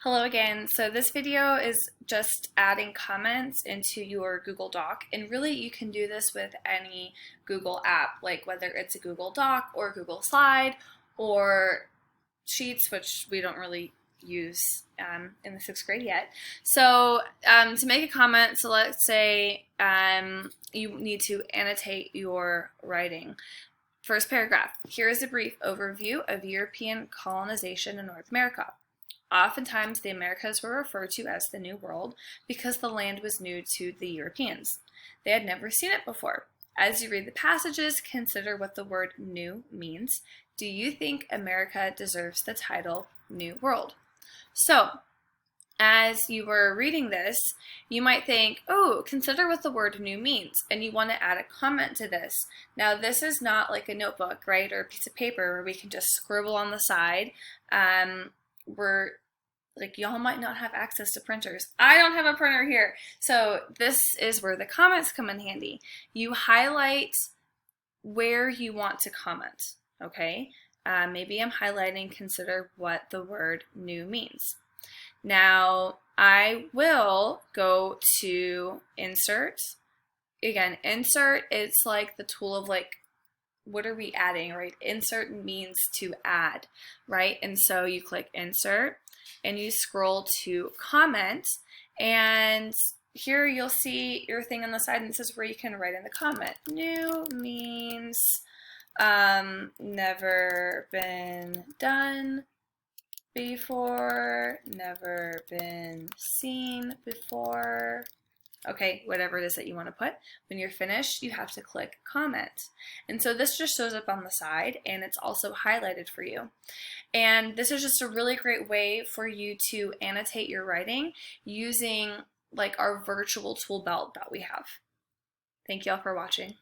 Hello again. So this video is just adding comments into your Google Doc, and really you can do this with any Google app, like whether it's a Google Doc or Google Slide or Sheets, which we don't really use in the 6th grade yet. So to make a comment, so let's say you need to annotate your writing. First paragraph, here is a brief overview of European colonization in North America. Oftentimes, the Americas were referred to as the New World because the land was new to the Europeans. They had never seen it before. As you read the passages, consider what the word new means. Do you think America deserves the title New World? So, as you were reading this, you might think, oh, consider what the word new means, and you want to add a comment to this. Now, this is not like a notebook, right, or a piece of paper where we can just scribble on the side. Y'all might not have access to printers. I don't have a printer here. So this is where the comments come in handy. You highlight where you want to comment, okay? Maybe I'm highlighting consider what the word new means. Now, I will go to insert. Again, insert, it's like the tool of like, what are we adding, right? Insert means to add, right? And so you click insert and you scroll to comment, and here you'll see your thing on the side, and this is where you can write in the comment. New means never been done before, never been seen before. Okay, whatever it is that you want to put. When you're finished, you have to click comment. And so this just shows up on the side, and it's also highlighted for you. And this is just a really great way for you to annotate your writing using like our virtual tool belt that we have. Thank you all for watching.